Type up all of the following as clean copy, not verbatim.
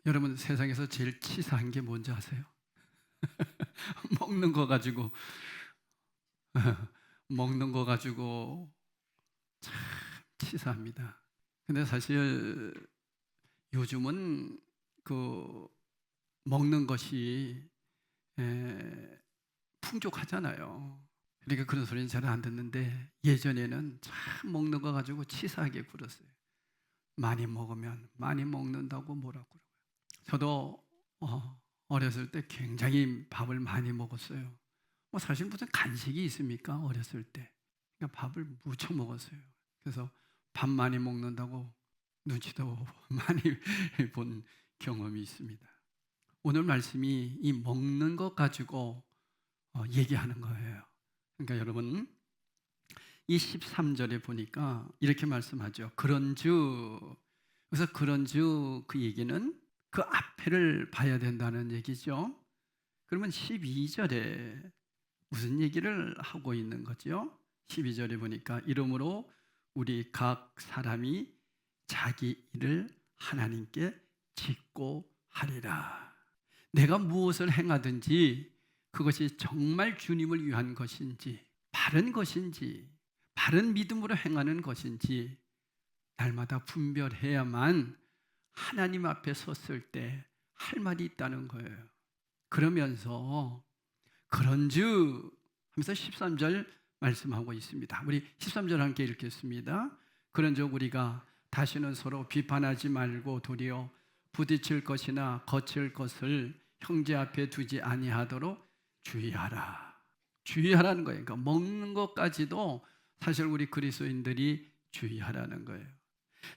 여러분 세상에서 제일 치사한 게 뭔지 아세요? 먹는 거 가지고 먹는 거 가지고 참 치사합니다. 근데 사실 요즘은 그 먹는 것이 풍족하잖아요. 그러니까 그런 소리는 잘 안 듣는데 예전에는 참 먹는 거 가지고 치사하게 굴었어요. 많이 먹으면 많이 먹는다고 뭐라고 그러고요. 저도 어렸을 때 굉장히 밥을 많이 먹었어요. 뭐 사실 무슨 간식이 있습니까? 어렸을 때. 그러니까 밥을 무척 먹었어요. 그래서 밥 많이 먹는다고 눈치도 많이 본 경험이 있습니다. 오늘 말씀이 이 먹는 것 가지고 얘기하는 거예요. 그러니까 여러분 이 13절에 보니까 이렇게 말씀하죠. 그런즉, 그래서 그런즉 그 얘기는 그 앞에를 봐야 된다는 얘기죠. 그러면 12절에 무슨 얘기를 하고 있는 거죠? 12절에 보니까 이러므로 우리 각 사람이 자기 일을 하나님께 짓고 하리라. 내가 무엇을 행하든지 그것이 정말 주님을 위한 것인지 바른 것인지 바른 믿음으로 행하는 것인지 날마다 분별해야만 하나님 앞에 섰을 때 할 말이 있다는 거예요. 그러면서 그런즉 하면서 13절 말씀하고 있습니다. 우리 13절 함께 읽겠습니다. 그런즉 우리가 다시는 서로 비판하지 말고 도리어 부딪힐 것이나 거칠 것을 형제 앞에 두지 아니하도록 주의하라. 주의하라는 거예요. 그러니까 먹는 것까지도 사실 우리 그리스도인들이 주의하라는 거예요.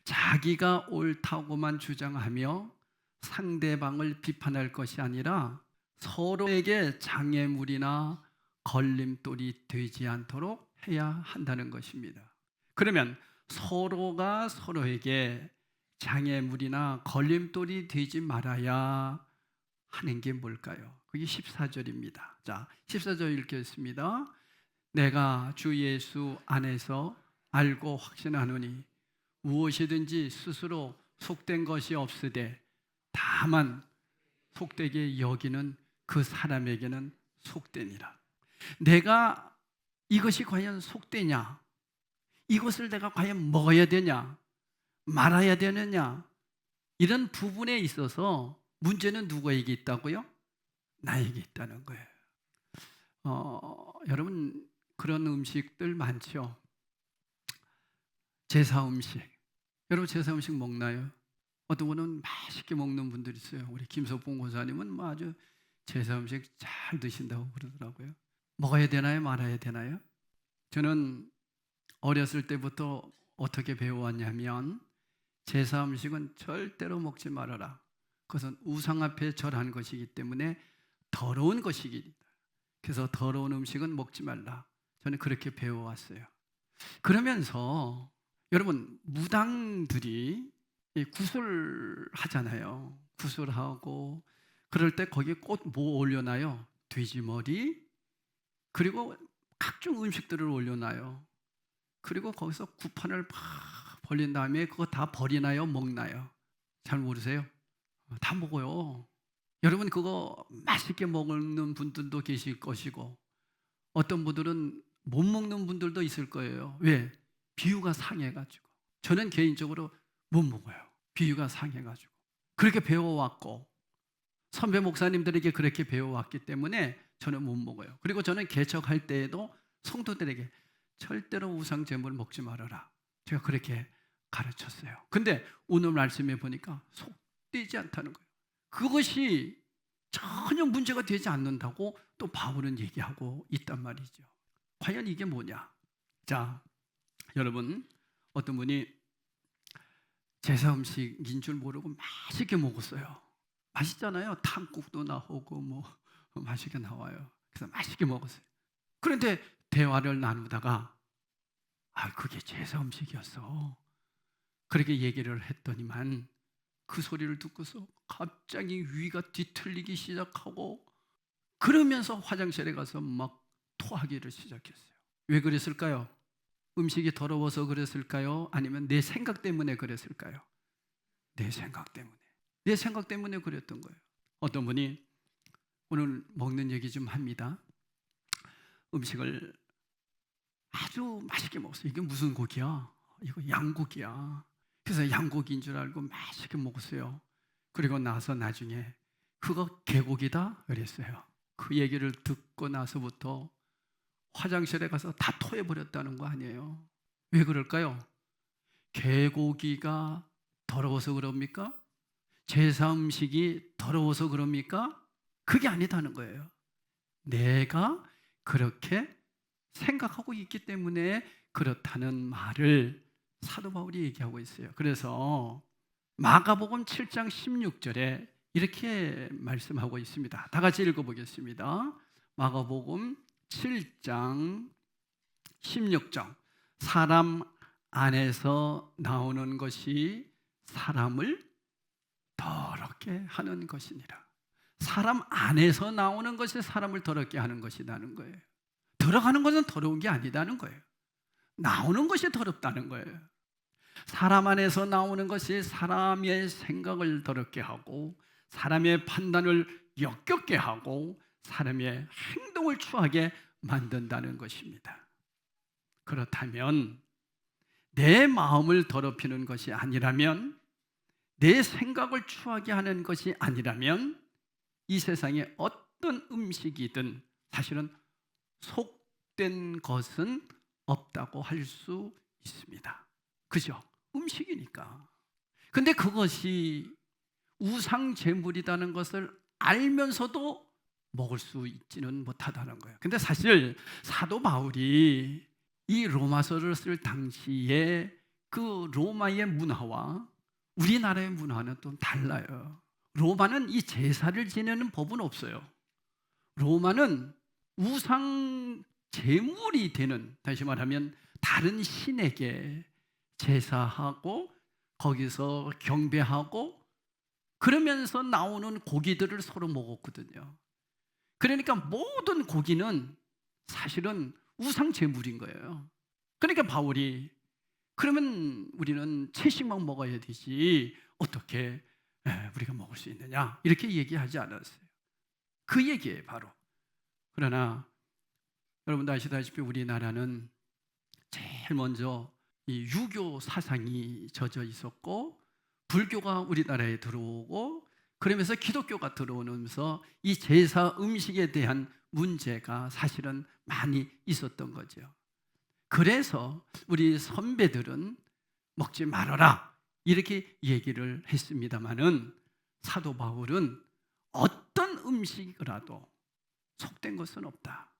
자기가 옳다고만 주장하며 상대방을 비판할 것이 아니라 서로에게 장애물이나 걸림돌이 되지 않도록 해야 한다는 것입니다. 그러면 서로가 서로에게 장애물이나 걸림돌이 되지 말아야 하는 게 뭘까요? 그게 14절입니다. 자, 14절 읽겠습니다. 내가 주 예수 안에서 알고 확신하노니 무엇이든지 스스로 속된 것이 없으되 다만 속되게 여기는 그 사람에게는 속되니라. 내가 이것이 과연 속되냐? 이것을 내가 과연 먹어야 되냐? 말아야 되느냐? 이런 부분에 있어서 문제는 누구에게 있다고요? 나에게 있다는 거예요. 여러분 그런 음식들 많죠. 제사 음식. 여러분 제사 음식 먹나요? 어떤 분은 맛있게 먹는 분들이 있어요. 우리 김석봉 권사님은 뭐 아주 제사 음식 잘 드신다고 그러더라고요. 먹어야 되나요? 말아야 되나요? 저는 어렸을 때부터 어떻게 배워왔냐면 제사 음식은 절대로 먹지 말아라. 그것은 우상 앞에 절한 것이기 때문에 더러운 것이기. 그래서 더러운 음식은 먹지 말라. 저는 그렇게 배워왔어요. 그러면서 여러분 무당들이 구슬하잖아요. 구슬하고 그럴 때 거기에 꼭 뭐 올려놔요? 돼지머리 그리고 각종 음식들을 올려놔요. 그리고 거기서 구판을 팍 벌린 다음에 그거 다 버리나요? 먹나요? 잘 모르세요? 다 먹어요. 여러분 그거 맛있게 먹는 분들도 계실 것이고 어떤 분들은 못 먹는 분들도 있을 거예요. 왜? 비유가 상해가지고. 저는 개인적으로 못 먹어요. 비유가 상해가지고. 그렇게 배워왔고 선배 목사님들에게 그렇게 배워왔기 때문에 저는 못 먹어요. 그리고 저는 개척할 때에도 성도들에게 절대로 우상 제물 먹지 말아라. 제가 그렇게 가르쳤어요. 근데 오늘 말씀에 보니까 속되지 않다는 거예요. 그것이 전혀 문제가 되지 않는다고 또 바울은 얘기하고 있단 말이죠. 과연 이게 뭐냐? 자, 여러분 어떤 분이 제사 음식인 줄 모르고 맛있게 먹었어요. 맛있잖아요. 탕국도 나오고 뭐 맛있게 나와요. 그래서 맛있게 먹었어요. 그런데 대화를 나누다가 그게 제사 음식이었어. 그렇게 얘기를 했더니만 그 소리를 듣고서 갑자기 위가 뒤틀리기 시작하고 그러면서 화장실에 가서 막 토하기를 시작했어요. 왜 그랬을까요? 음식이 더러워서 그랬을까요? 아니면 내 생각 때문에 그랬을까요? 내 생각 때문에. 내 생각 때문에 그랬던 거예요. 어떤 분이 오늘 먹는 얘기 좀 합니다. 음식을 아주 맛있게 먹었어요. 이게 무슨 고기야? 이거 양고기야. 그래서 양고기인 줄 알고 맛있게 먹었어요. 그리고 나서 나중에 그거 개고기다 그랬어요. 그 얘기를 듣고 나서부터 화장실에 가서 다 토해버렸다는 거 아니에요. 왜 그럴까요? 개고기가 더러워서 그럽니까? 제사 음식이 더러워서 그럽니까? 그게 아니다는 거예요. 내가 그렇게 생각하고 있기 때문에 그렇다는 말을 사도 바울이 얘기하고 있어요. 그래서 마가복음 7장 16절에 이렇게 말씀하고 있습니다. 다 같이 읽어보겠습니다. 마가복음 7장 16절. 사람 안에서 나오는 것이 사람을 더럽게 하는 것이니라. 사람 안에서 나오는 것이 사람을 더럽게 하는 것이라는 거예요. 들어가는 것은 더러운 게 아니다는 거예요. 나오는 것이 더럽다는 거예요. 사람 안에서 나오는 것이 사람의 생각을 더럽게 하고 사람의 판단을 역겹게 하고 사람의 행동을 추하게 만든다는 것입니다. 그렇다면 내 마음을 더럽히는 것이 아니라면, 내 생각을 추하게 하는 것이 아니라면 이 세상에 어떤 음식이든 사실은 속된 것은 없다고 할 수 있습니다. 그죠? 음식이니까. 근데 그것이 우상 제물이라는 것을 알면서도 먹을 수 있지는 못하다는 거예요. 근데 사실 사도 바울이 이 로마서를 쓸 당시에 그 로마의 문화와 우리나라의 문화는 좀 달라요. 로마는 이 제사를 지내는 법은 없어요. 로마는 우상 제물이 되는, 다시 말하면 다른 신에게 제사하고 거기서 경배하고 그러면서 나오는 고기들을 서로 먹었거든요. 그러니까 모든 고기는 사실은 우상 제물인 거예요. 그러니까 바울이 그러면 우리는 채식만 먹어야 되지 어떻게 우리가 먹을 수 있느냐 이렇게 얘기하지 않았어요. 그 얘기예요 바로. 그러나 여러분도 아시다시피 우리나라는 제일 먼저 이 유교 사상이 젖어 있었고 불교가 우리나라에 들어오고 그러면서 기독교가 들어오면서 이 제사 음식에 대한 문제가 사실은 많이 있었던 거죠. 그래서 우리 선배들은 먹지 말아라 이렇게 얘기를 했습니다마는 사도 바울은 어떤 음식이라도 속된 것은 없다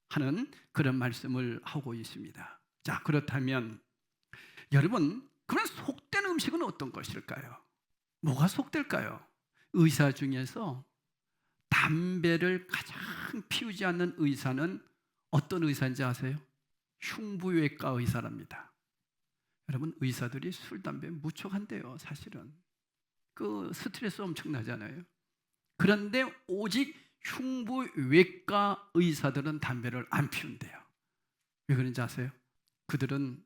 하는 그런 말씀을 하고 있습니다. 자, 그렇다면 여러분, 그런 속된 음식은 어떤 것일까요? 뭐가 속될까요? 의사 중에서 담배를 가장 피우지 않는 의사는 어떤 의사인지 아세요? 흉부외과 의사랍니다. 여러분, 의사들이 술, 담배 무척 한대요. 사실은 그 스트레스 엄청나잖아요. 그런데 오직 흉부외과 의사들은 담배를 안 피운대요. 왜 그런지 아세요? 그들은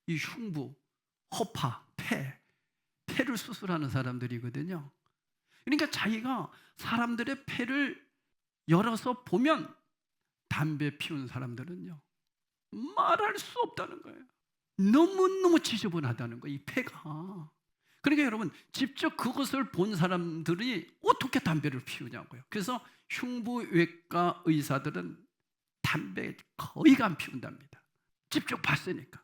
이 흉부, 허파, 폐를 수술하는 사람들이거든요. 그러니까 자기가 사람들의 폐를 열어서 보면 담배 피우는 사람들은요 말할 수 없다는 거예요. 너무너무 지저분하다는 거예요, 이 폐가. 그러니까 여러분, 직접 그것을 본 사람들이 어떻게 담배를 피우냐고요. 그래서 흉부외과 의사들은 담배 거의 안 피운답니다. 직접 봤으니까.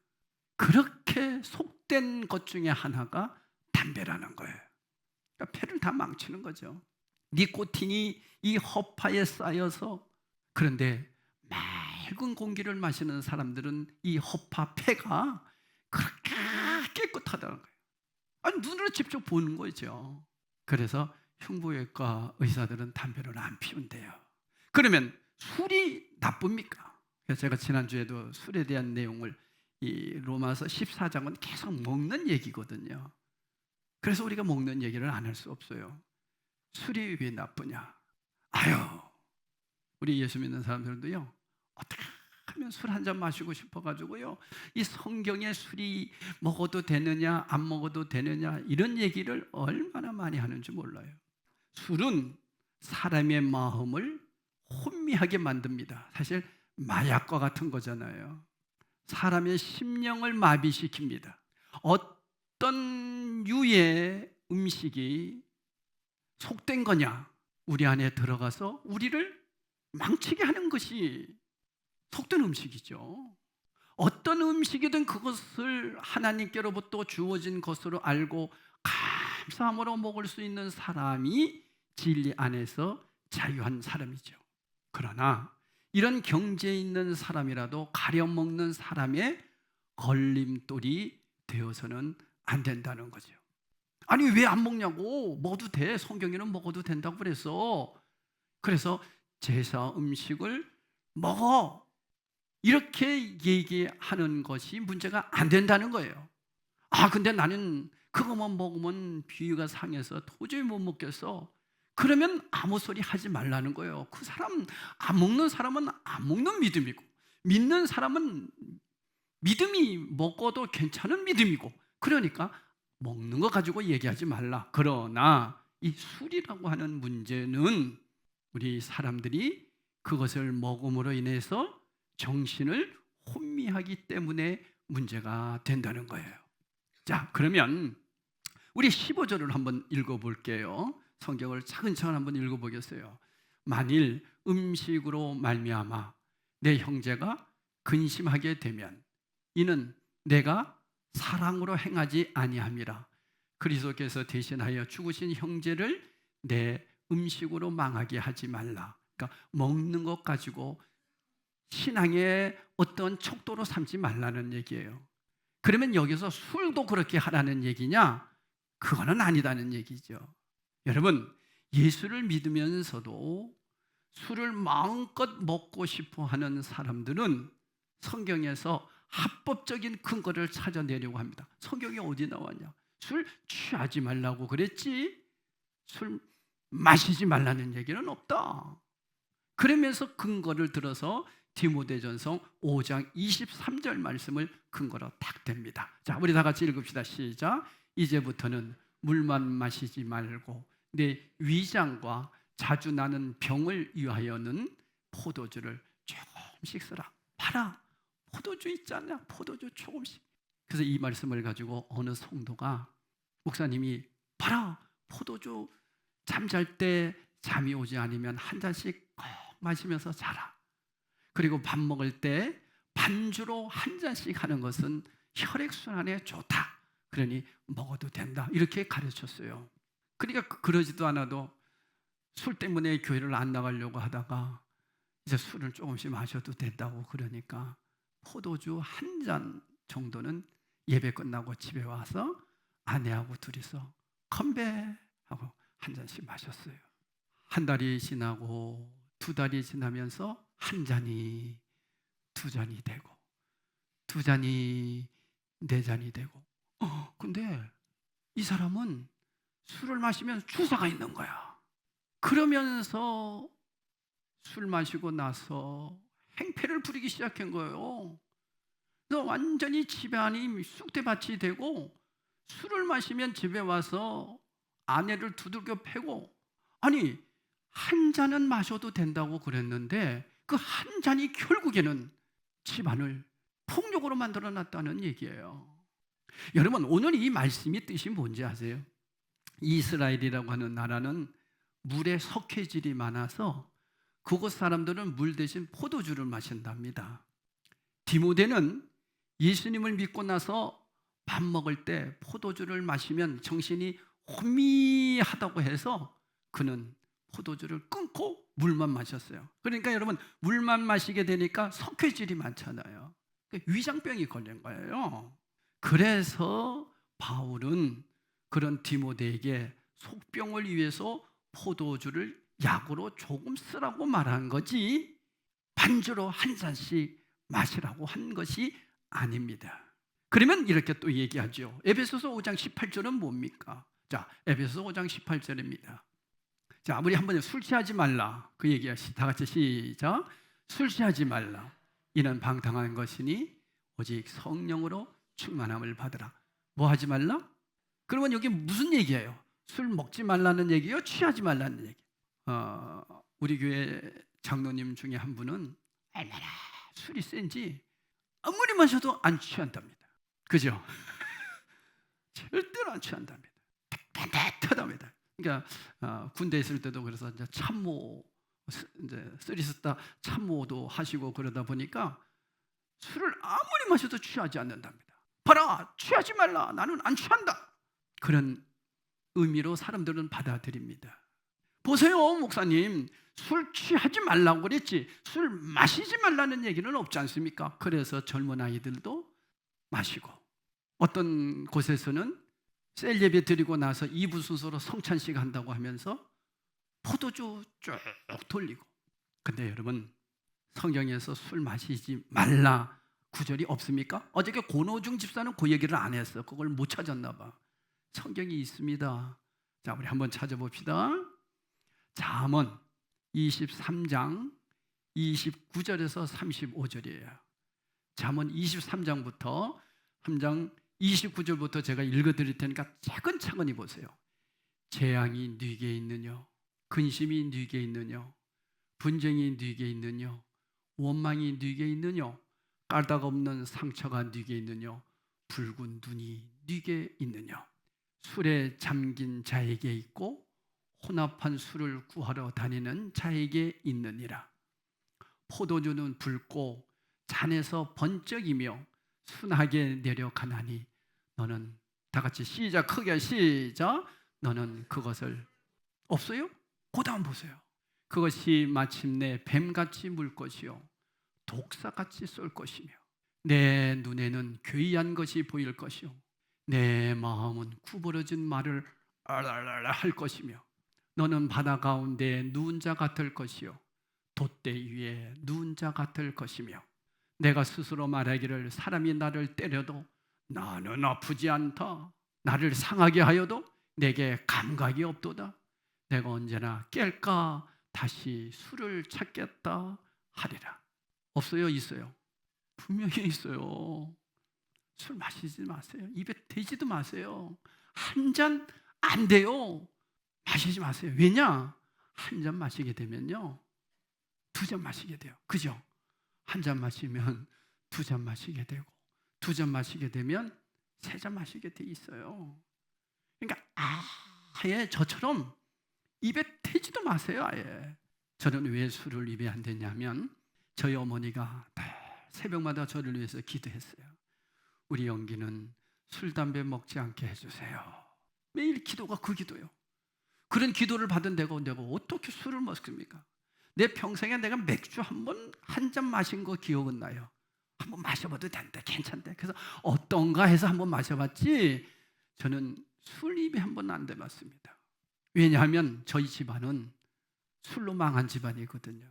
그렇게 속된 것 중에 하나가 담배라는 거예요. 그러니까 폐를 다 망치는 거죠. 니코틴이 이 허파에 쌓여서, 그런데 맑은 공기를 마시는 사람들은 이 허파 폐가 그렇게 깨끗하다는 거예요. 아니, 눈으로 직접 보는 거죠. 그래서 흉부외과 의사들은 담배를 안 피운대요. 그러면 술이 나쁩니까? 그래서 제가 지난주에도 술에 대한 내용을 이 로마서 14장은 계속 먹는 얘기거든요. 그래서 우리가 먹는 얘기를 안 할 수 없어요. 술이 왜 나쁘냐? 아유, 우리 예수 믿는 사람들도요, 어떻게 하면 술 한 잔 마시고 싶어가지고요. 이 성경에 술이 먹어도 되느냐 안 먹어도 되느냐 이런 얘기를 얼마나 많이 하는지 몰라요. 술은 사람의 마음을 혼미하게 만듭니다. 사실 마약과 같은 거잖아요. 사람의 심령을 마비시킵니다. 어떤 유의 음식이 속된 거냐? 우리 안에 들어가서 우리를 망치게 하는 것이 속된 음식이죠. 어떤 음식이든 그것을 하나님께로부터 주어진 것으로 알고 감사함으로 먹을 수 있는 사람이 진리 안에서 자유한 사람이죠. 그러나 이런 경지에 있는 사람이라도 가려 먹는 사람의 걸림돌이 되어서는 안 된다는 거죠. 아니 왜 안 먹냐고. 먹어도 돼. 성경에는 먹어도 된다고 그래서 제사 음식을 먹어 이렇게 얘기하는 것이 문제가 안 된다는 거예요. 아 근데 나는 그것만 먹으면 비위가 상해서 도저히 못 먹겠어. 그러면 아무 소리 하지 말라는 거예요. 그 사람 안 먹는 사람은 안 먹는 믿음이고 믿는 사람은 믿음이 먹어도 괜찮은 믿음이고 그러니까 먹는 거 가지고 얘기하지 말라. 그러나 이 술이라고 하는 문제는 우리 사람들이 그것을 먹음으로 인해서 정신을 혼미하기 때문에 문제가 된다는 거예요. 자, 그러면 우리 15절을 한번 읽어볼게요. 성경을 차근차근 한번 읽어보겠어요. 만일 음식으로 말미암아 내 형제가 근심하게 되면 이는 내가 사랑으로 행하지 아니함이라. 그리스도께서 대신하여 죽으신 형제를 내 음식으로 망하게 하지 말라. 그러니까 먹는 것 가지고 신앙의 어떤 척도로 삼지 말라는 얘기예요. 그러면 여기서 술도 그렇게 하라는 얘기냐? 그거는 아니다는 얘기죠. 여러분, 예수를 믿으면서도 술을 마음껏 먹고 싶어 하는 사람들은 성경에서 합법적인 근거를 찾아내려고 합니다. 성경에 어디 나왔냐? 술 취하지 말라고 그랬지 술 마시지 말라는 얘기는 없다. 그러면서 근거를 들어서 디모데전서 5장 23절 말씀을 근거로 딱 댑니다. 자, 우리 다 같이 읽읍시다. 시작. 이제부터는 물만 마시지 말고 내 위장과 자주 나는 병을 위하여는 포도주를 조금씩 쓰라. 봐라, 포도주 있잖아. 포도주 조금씩. 그래서 이 말씀을 가지고 어느 성도가 목사님이 봐라, 포도주 잠잘 때 잠이 오지 않으면 한 잔씩 꼭 마시면서 자라. 그리고 밥 먹을 때 반주로 한 잔씩 하는 것은 혈액순환에 좋다. 그러니 먹어도 된다. 이렇게 가르쳤어요. 그러니까 그러지도 않아도 술 때문에 교회를 안 나가려고 하다가 이제 술을 조금씩 마셔도 된다고 그러니까 포도주 한 잔 정도는 예배 끝나고 집에 와서 아내하고 둘이서 건배하고 한 잔씩 마셨어요. 한 달이 지나고 두 달이 지나면서 한 잔이 두 잔이 되고 두 잔이 네 잔이 되고 근데 이 사람은 술을 마시면 주사가 있는 거야. 그러면서 술 마시고 나서 행패를 부리기 시작한 거예요. 그래서 완전히 집안이 쑥대밭이 되고 술을 마시면 집에 와서 아내를 두들겨 패고 아니 한 잔은 마셔도 된다고 그랬는데 그 한 잔이 결국에는 집안을 폭력으로 만들어놨다는 얘기예요. 여러분 오늘 이 말씀이 뜻이 뭔지 아세요? 이스라엘이라고 하는 나라는 물에 석회질이 많아서 그곳 사람들은 물 대신 포도주를 마신답니다. 디모데는 예수님을 믿고 나서 밥 먹을 때 포도주를 마시면 정신이 혼미하다고 해서 그는 포도주를 끊고 물만 마셨어요. 그러니까 여러분 물만 마시게 되니까 석회질이 많잖아요. 위장병이 걸린 거예요. 그래서 바울은 그런 디모데에게 속병을 위해서 포도주를 약으로 조금 쓰라고 말한 거지 반주로 한 잔씩 마시라고 한 것이 아닙니다. 그러면 이렇게 또 얘기하죠. 에베소서 5장 18절은 뭡니까? 자, 에베소서 5장 18절입니다. 자, 우리 한번 술 취하지 말라 그 얘기하시. 다 같이 시작. 술 취하지 말라. 이는 방탕한 것이니 오직 성령으로 충만함을 받으라. 뭐 하지 말라? 그러면 여기 무슨 얘기예요? 술 먹지 말라는 얘기요? 취하지 말라는 얘기? 우리 교회 장로님 중에 한 분은 얼마나 술이 센지 아무리 마셔도 안 취한답니다. 그죠? 절대로 안 취한답니다. 깨끗하답니다. 그러니까 군대에 있을 때도 그래서 이제 참모, 이제 쓰리스타 참모도 하시고 그러다 보니까 술을 아무리 마셔도 취하지 않는답니다. 봐라, 취하지 말라. 나는 안 취한다. 그런 의미로 사람들은 받아들입니다. 보세요, 목사님, 술 취하지 말라고 그랬지 술 마시지 말라는 얘기는 없지 않습니까? 그래서 젊은 아이들도 마시고, 어떤 곳에서는 셀 예배 드리고 나서 2부 순서로 성찬식 한다고 하면서 포도주 쭉 돌리고. 근데 여러분, 성경에서 술 마시지 말라 구절이 없습니까? 어저께 권호중 집사는 그 얘기를 안 했어. 그걸 못 찾았나 봐. 성경이 있습니다. 자, 우리 한번 찾아봅시다. 잠언 23장 29절에서 35절이에요. 잠언 23장부터 3장 29절부터 제가 읽어드릴 테니까 차근차근히 보세요. 재앙이 네게 있느냐? 근심이 네게 있느냐? 분쟁이 네게 있느냐? 원망이 네게 있느냐? 까닭 없는 상처가 네게 있느냐? 붉은 눈이 네게 있느냐? 술에 잠긴 자에게 있고 혼합한 술을 구하러 다니는 자에게 있느니라. 포도주는 붉고 잔에서 번쩍이며 순하게 내려가나니 너는, 다 같이 시작, 크게 시작, 너는 그것을, 없어요? 그 다음 보세요. 그것이 마침내 뱀같이 물 것이요 독사같이 쏠 것이며 내 눈에는 괴이한 것이 보일 것이요 내 마음은 구부러진 말을 할 것이며 너는 바다 가운데 누운 자 같을 것이요 돛대 위에 누운 자 같을 것이며 내가 스스로 말하기를 사람이 나를 때려도 나는 아프지 않다. 나를 상하게 하여도 내게 감각이 없도다. 내가 언제나 깰까 다시 술을 찾겠다 하리라. 없어요? 있어요? 분명히 있어요. 술 마시지 마세요. 입에 대지도 마세요. 한 잔 안 돼요. 마시지 마세요. 왜냐? 한 잔 마시게 되면요 2잔 마시게 돼요. 그죠? 한 잔 마시면 2잔 마시게 되고 2잔 마시게 되면 3잔 마시게 돼 있어요. 그러니까 아예 저처럼 입에 대지도 마세요. 아예. 저는 왜 술을 입에 안 대냐면 저희 어머니가 새벽마다 저를 위해서 기도했어요. 우리 영기는 술, 담배 먹지 않게 해주세요. 매일 기도가 그 기도예요. 그런 기도를 받은 내가 어떻게 술을 먹습니까? 내 평생에 내가 맥주 한 잔 마신 거 기억은 나요. 한번 마셔봐도 된다, 괜찮대. 그래서 어떤가 해서 한번 마셔봤지 저는 술 입에 한 번 안 대봤습니다. 왜냐하면 저희 집안은 술로 망한 집안이거든요.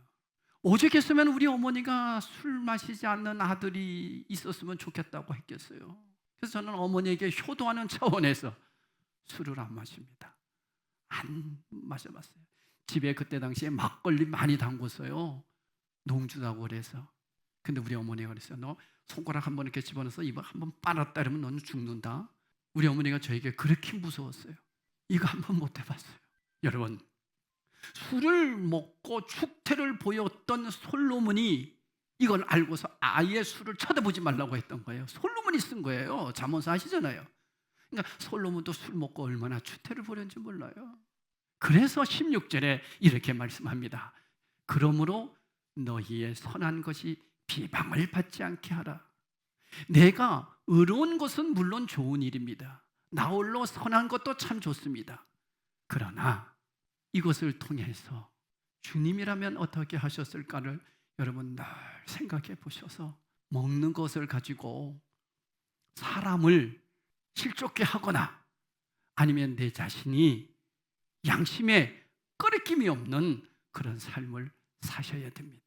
오죽했으면 우리 어머니가 술 마시지 않는 아들이 있었으면 좋겠다고 했겠어요. 그래서 저는 어머니에게 효도하는 차원에서 술을 안 마십니다. 안 마셔봤어요. 집에 그때 당시에 막걸리 많이 담궜어요. 농주다고 그래서. 근데 우리 어머니가 그랬어요. 너 손가락 한번 이렇게 집어넣어서 입을 한번 빨았다 이러면 너는 죽는다. 우리 어머니가 저에게 그렇게 무서웠어요. 이거 한번 못 해봤어요. 여러분, 술을 먹고 축태를 보였던 솔로몬이 이걸 알고서 아예 술을 쳐다보지 말라고 했던 거예요. 솔로몬이 쓴 거예요. 잠언서 아시잖아요. 그러니까 솔로몬도 술 먹고 얼마나 추태를 보였는지 몰라요. 그래서 16절에 이렇게 말씀합니다. 그러므로 너희의 선한 것이 비방을 받지 않게 하라. 내가 의로운 것은 물론 좋은 일입니다. 나홀로 선한 것도 참 좋습니다. 그러나 이것을 통해서 주님이라면 어떻게 하셨을까를 여러분 늘 생각해 보셔서 먹는 것을 가지고 사람을 실족게 하거나 아니면 내 자신이 양심에 꺼리낌이 없는 그런 삶을 사셔야 됩니다.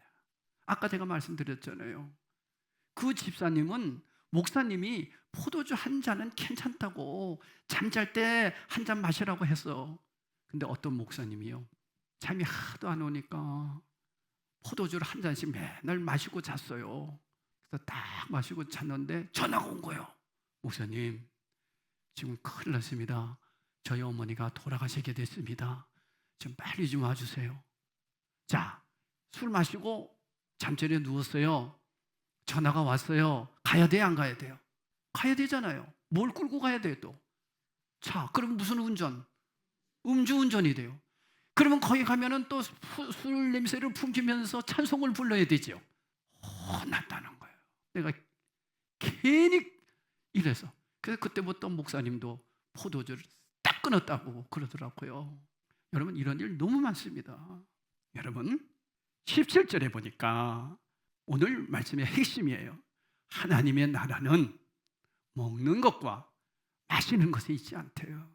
아까 제가 말씀드렸잖아요. 그 집사님은 목사님이 포도주 한 잔은 괜찮다고 잠잘 때 한 잔 마시라고 했어. 근데 어떤 목사님이요, 잠이 하도 안 오니까 포도주를 한 잔씩 맨날 마시고 잤어요. 그래서 딱 마시고 잤는데 전화가 온 거예요. 목사님, 지금 큰일 났습니다. 저희 어머니가 돌아가시게 됐습니다. 좀 빨리 좀 와주세요. 자, 술 마시고 잠자리에 누웠어요. 전화가 왔어요. 가야 돼요, 안 가야 돼요? 가야 되잖아요. 뭘 끌고 가야 돼요 또? 자, 그럼 무슨 운전? 음주운전이 돼요. 그러면 거기 가면은 또 술 냄새를 풍기면서 찬송을 불러야 되죠. 혼났다는 거예요. 내가 괜히 이래서. 그래서 그때부터 목사님도 포도주를 딱 끊었다고 그러더라고요. 여러분, 이런 일 너무 많습니다. 여러분, 17절에 보니까 오늘 말씀의 핵심이에요. 하나님의 나라는 먹는 것과 마시는 것에 있지 않대요.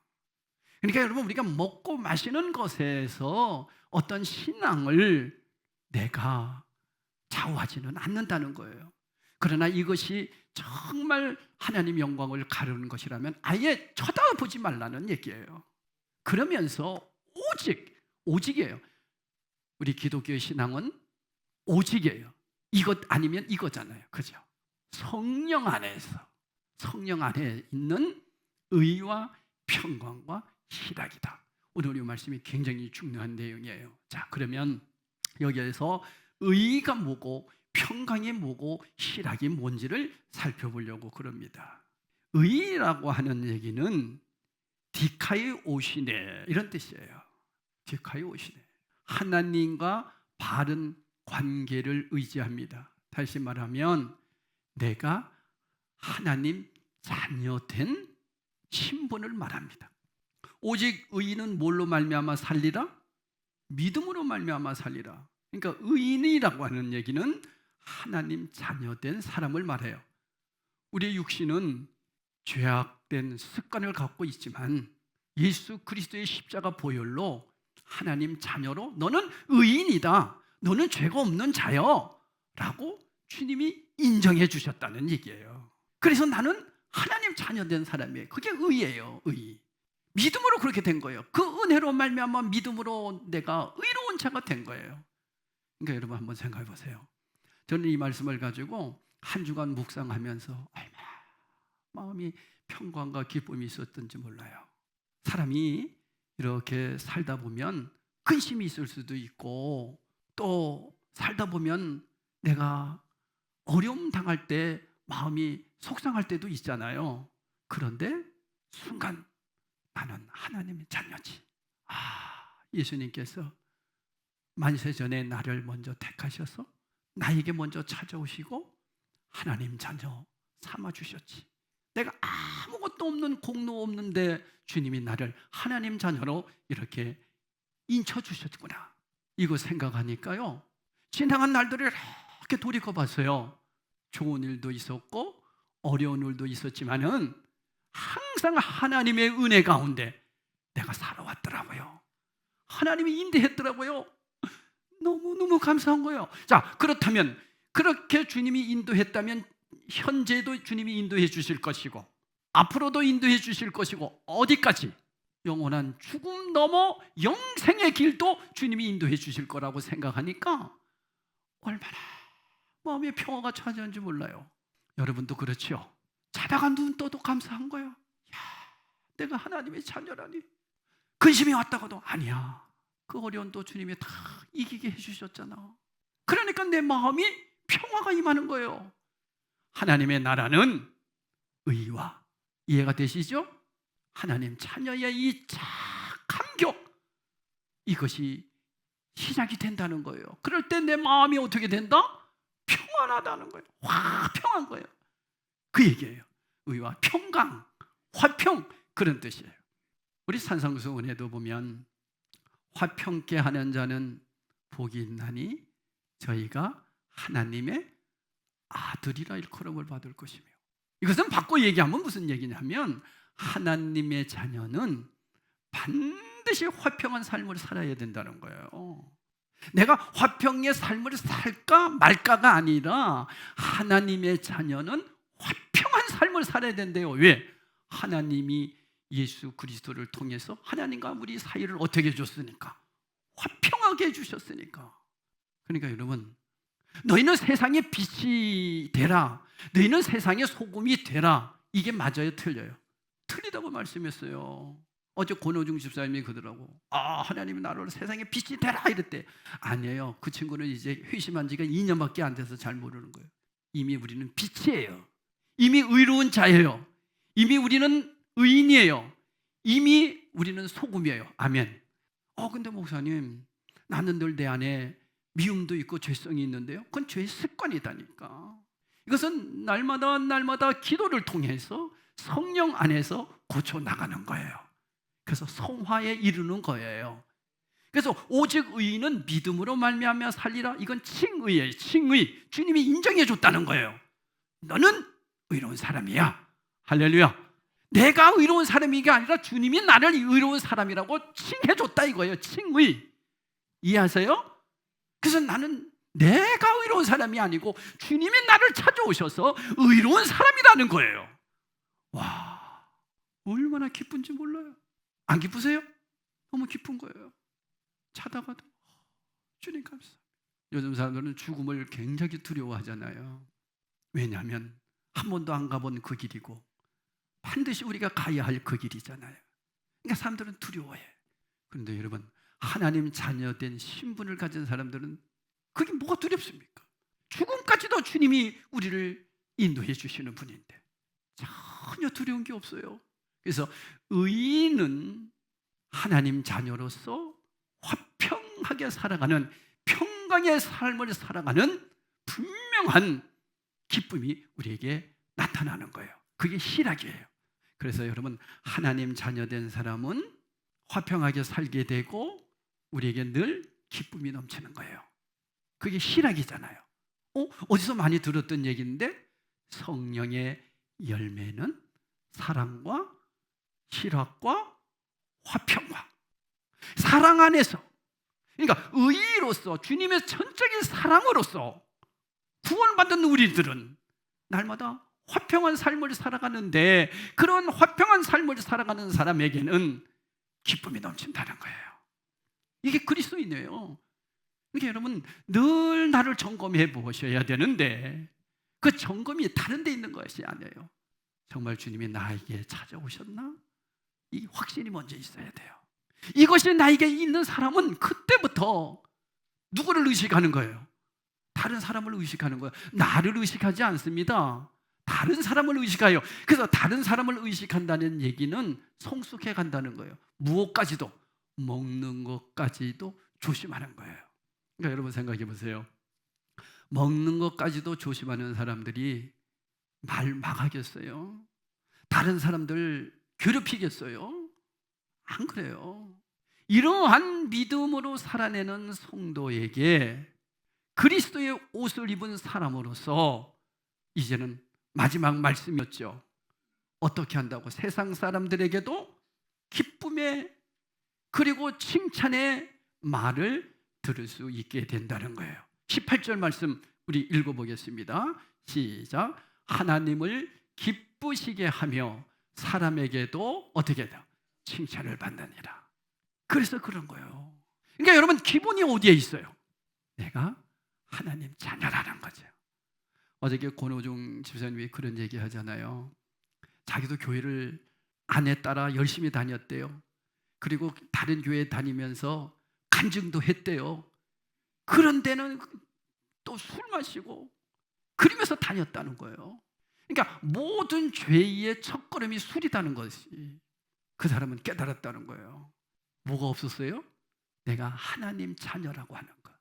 그러니까 여러분, 우리가 먹고 마시는 것에서 어떤 신앙을 내가 좌우하지는 않는다는 거예요. 그러나 이것이 정말 하나님 영광을 가르는 것이라면 아예 쳐다보지 말라는 얘기예요. 그러면서 오직이에요. 우리 기독교의 신앙은 오직이에요. 이것 아니면 이거잖아요. 그죠? 성령 안에 있는 의와 평강과 희락이다. 오늘 이 말씀이 굉장히 중요한 내용이에요. 자, 그러면 여기에서 의가 뭐고 평강이 뭐고 희락이 뭔지를 살펴보려고 그럽니다. 의라고 하는 얘기는 디카이 오시네 이런 뜻이에요. 디카이 오시네. 하나님과 바른 관계를 의지합니다. 다시 말하면 내가 하나님 자녀된 신분을 말합니다. 오직 의인은 뭘로 말미암아 살리라? 믿음으로 말미암아 살리라. 그러니까 의인이라고 하는 얘기는 하나님 자녀된 사람을 말해요. 우리의 육신은 죄악된 습관을 갖고 있지만 예수 그리스도의 십자가 보혈로 하나님 자녀로 너는 의인이다, 너는 죄가 없는 자여 라고 주님이 인정해 주셨다는 얘기예요. 그래서 나는 하나님 자녀된 사람이에요. 그게 의예요. 의. 믿음으로 그렇게 된 거예요. 그 은혜로 말미암아 믿음으로 내가 의로운 자가 된 거예요. 그러니까 여러분 한번 생각해 보세요. 저는 이 말씀을 가지고 한 주간 묵상하면서 얼마나 마음이 평강과 기쁨이 있었던지 몰라요. 사람이 이렇게 살다 보면 근심이 있을 수도 있고 또 살다 보면 내가 어려움 당할 때 마음이 속상할 때도 있잖아요. 그런데 순간 나는 하나님의 자녀지. 예수님께서 만세 전에 나를 먼저 택하셔서 나에게 먼저 찾아오시고 하나님 자녀 삼아주셨지. 내가 아무것도 없는 공로 없는데 주님이 나를 하나님 자녀로 이렇게 인쳐주셨구나. 이거 생각하니까요, 지나간 날들을 이렇게 돌이켜봤어요. 좋은 일도 있었고 어려운 일도 있었지만은 항상 하나님의 은혜 가운데 내가 살아왔더라고요. 하나님이 인도했더라고요. 너무너무 감사한 거예요. 자, 그렇다면 그렇게 주님이 인도했다면 현재도 주님이 인도해 주실 것이고 앞으로도 인도해 주실 것이고 어디까지? 영원한 죽음 넘어 영생의 길도 주님이 인도해 주실 거라고 생각하니까 얼마나 마음의 평화가 찾아오는지 몰라요. 여러분도 그렇죠? 자다가 눈 떠도 감사한 거예요. 야, 내가 하나님의 자녀라니. 근심이 왔다가도 아니야, 그 어려움도 주님이 다 이기게 해주셨잖아. 그러니까 내 마음이 평화가 임하는 거예요. 하나님의 나라는 의와, 이해가 되시죠? 하나님 자녀의 이 감격, 이것이 시작이 된다는 거예요. 그럴 때 내 마음이 어떻게 된다? 평안하다는 거예요. 화평한 거예요. 그 얘기예요. 의와 평강, 화평, 그런 뜻이에요. 우리 산상수 은혜도 보면 화평케 하는 자는 복이 있나니 저희가 하나님의 아들이라 일컬음을 받을 것이며, 이것은 바꿔 얘기하면 무슨 얘기냐면 하나님의 자녀는 반드시 화평한 삶을 살아야 된다는 거예요. 내가 화평의 삶을 살까 말까가 아니라 하나님의 자녀는 화평한 삶을 살아야 된대요. 왜? 하나님이 예수 그리스도를 통해서 하나님과 우리 사이를 어떻게 해줬으니까, 화평하게 해주셨으니까. 그러니까 여러분, 너희는 세상의 빛이 되라. 너희는 세상의 소금이 되라. 이게 맞아요, 틀려요? 틀리다고 말씀했어요. 어제 권호중 집사님이 그러더라고. 하나님이 나를 세상의 빛이 되라 이랬대. 아니에요. 그 친구는 이제 회심한 지가 2년밖에 안 돼서 잘 모르는 거예요. 이미 우리는 빛이에요. 이미 의로운 자예요. 이미 우리는 의인이에요. 이미 우리는 소금이에요. 아멘. 근데 목사님, 나는 늘 내 안에 미움도 있고 죄성이 있는데요. 그건 죄의 습관이다니까. 이것은 날마다 기도를 통해서 성령 안에서 고쳐 나가는 거예요. 그래서 성화에 이르는 거예요. 그래서 오직 의인은 믿음으로 말미암아 살리라. 이건 칭의예요. 칭의. 주님이 인정해 줬다는 거예요. 너는 의로운 사람이야. 할렐루야. 내가 의로운 사람이 게 아니라 주님이 나를 의로운 사람이라고 칭해 줬다 이거예요. 칭의. 이해하세요? 그래서 나는 내가 의로운 사람이 아니고 주님이 나를 찾아오셔서 의로운 사람이라는 거예요. 와, 얼마나 기쁜지 몰라요. 안 기쁘세요? 너무 기쁜 거예요. 자다가도 주님 감사합니다. 요즘 사람들은 죽음을 굉장히 두려워하잖아요. 왜냐하면 한 번도 안 가본 그 길이고 반드시 우리가 가야 할 그 길이잖아요. 그러니까 사람들은 두려워해. 그런데 여러분, 하나님 자녀된 신분을 가진 사람들은 그게 뭐가 두렵습니까? 죽음까지도 주님이 우리를 인도해 주시는 분인데 전혀 두려운 게 없어요. 그래서 의인은 하나님 자녀로서 화평하게 살아가는 평강의 삶을 살아가는 분명한 기쁨이 우리에게 나타나는 거예요. 그게 희락이에요. 그래서 여러분, 하나님 자녀된 사람은 화평하게 살게 되고 우리에게 늘 기쁨이 넘치는 거예요. 그게 희락이잖아요. 어디서 많이 들었던 얘기인데 성령의 열매는 사랑과 희락과 화평과 사랑 안에서, 그러니까 의로서 주님의 전적인 사랑으로서 구원받은 우리들은 날마다 화평한 삶을 살아가는데 그런 화평한 삶을 살아가는 사람에게는 기쁨이 넘친다는 거예요. 이게 그리스도인이에요. 그러니까 여러분 늘 나를 점검해 보셔야 되는데 그 점검이 다른 데 있는 것이 아니에요. 정말 주님이 나에게 찾아오셨나? 이 확신이 먼저 있어야 돼요. 이것이 나에게 있는 사람은 그때부터 누구를 의식하는 거예요? 다른 사람을 의식하는 거예요. 나를 의식하지 않습니다. 다른 사람을 의식해요. 그래서 다른 사람을 의식한다는 얘기는 성숙해 간다는 거예요. 무엇까지도, 먹는 것까지도 조심하는 거예요. 그러니까 여러분 생각해 보세요. 먹는 것까지도 조심하는 사람들이 말 막하겠어요? 다른 사람들 괴롭히겠어요? 안 그래요. 이러한 믿음으로 살아내는 성도에게 그리스도의 옷을 입은 사람으로서 이제는 마지막 말씀이었죠. 어떻게 한다고? 세상 사람들에게도 기쁨의 그리고 칭찬의 말을 들을 수 있게 된다는 거예요. 18절 말씀 우리 읽어보겠습니다. 시작. 하나님을 기쁘시게 하며 사람에게도 어떻게 해야 돼요? 칭찬을 받느니라. 그래서 그런 거예요. 그러니까 여러분 기본이 어디에 있어요? 내가 하나님 자녀라는 거죠. 어저께 권호중 집사님이 그런 얘기 하잖아요. 자기도 교회를 아내 따라 열심히 다녔대요. 그리고 다른 교회 다니면서 간증도 했대요. 그런 데는 또 술 마시고 그러면서 다녔다는 거예요. 그러니까 모든 죄의 첫걸음이 술이라는 것이 그 사람은 깨달았다는 거예요. 뭐가 없었어요? 내가 하나님 자녀라고 하는 거.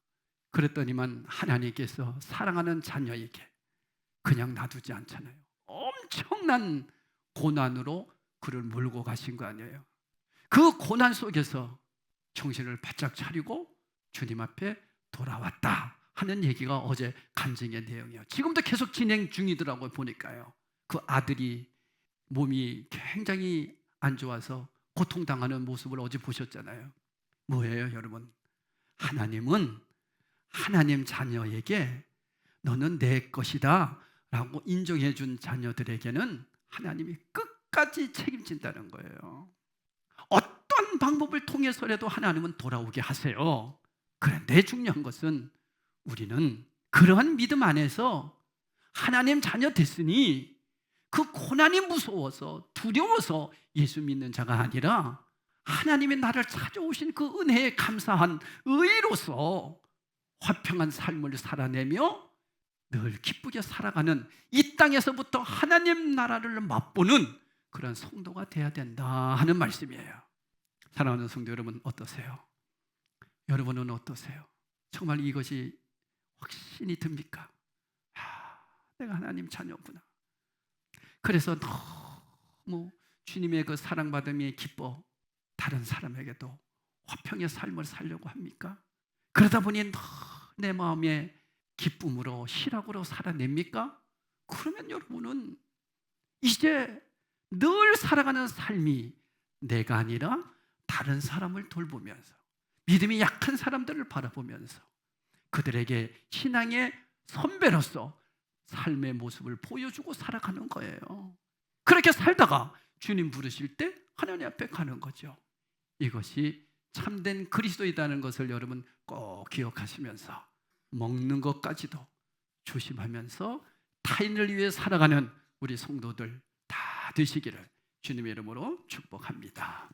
그랬더니만 하나님께서 사랑하는 자녀에게 그냥 놔두지 않잖아요. 엄청난 고난으로 그를 몰고 가신 거 아니에요. 그 고난 속에서 정신을 바짝 차리고 주님 앞에 돌아왔다 하는 얘기가 어제 간증의 내용이에요. 지금도 계속 진행 중이더라고요. 보니까요. 그 아들이 몸이 굉장히 안 좋아서 고통당하는 모습을 어제 보셨잖아요. 뭐예요, 여러분? 하나님은 하나님 자녀에게 너는 내 것이다 라고 인정해 준 자녀들에게는 하나님이 끝까지 책임진다는 거예요. 어떤 방법을 통해서라도 하나님은 돌아오게 하세요. 그런데 중요한 것은 우리는 그러한 믿음 안에서 하나님 자녀 됐으니 그 고난이 무서워서 두려워서 예수 믿는 자가 아니라 하나님이 나를 찾아오신 그 은혜에 감사한 의로서 화평한 삶을 살아내며 늘 기쁘게 살아가는 이 땅에서부터 하나님 나라를 맛보는 그런 성도가 돼야 된다 하는 말씀이에요. 사랑하는 성도 여러분, 어떠세요? 여러분은 어떠세요? 정말 이것이 확신이 듭니까? 내가 하나님 자녀구나. 그래서 너무 주님의 그 사랑받음이 기뻐 다른 사람에게도 화평의 삶을 살려고 합니까? 그러다 보니 내 마음에 기쁨으로 희락으로 살아냅니까? 그러면 여러분은 이제 늘 살아가는 삶이 내가 아니라 다른 사람을 돌보면서 믿음이 약한 사람들을 바라보면서 그들에게 신앙의 선배로서 삶의 모습을 보여주고 살아가는 거예요. 그렇게 살다가 주님 부르실 때 하나님 앞에 가는 거죠. 이것이 참된 그리스도이다는 것을 여러분 꼭 기억하시면서 먹는 것까지도 조심하면서 타인을 위해 살아가는 우리 성도들 다 되시기를 주님의 이름으로 축복합니다.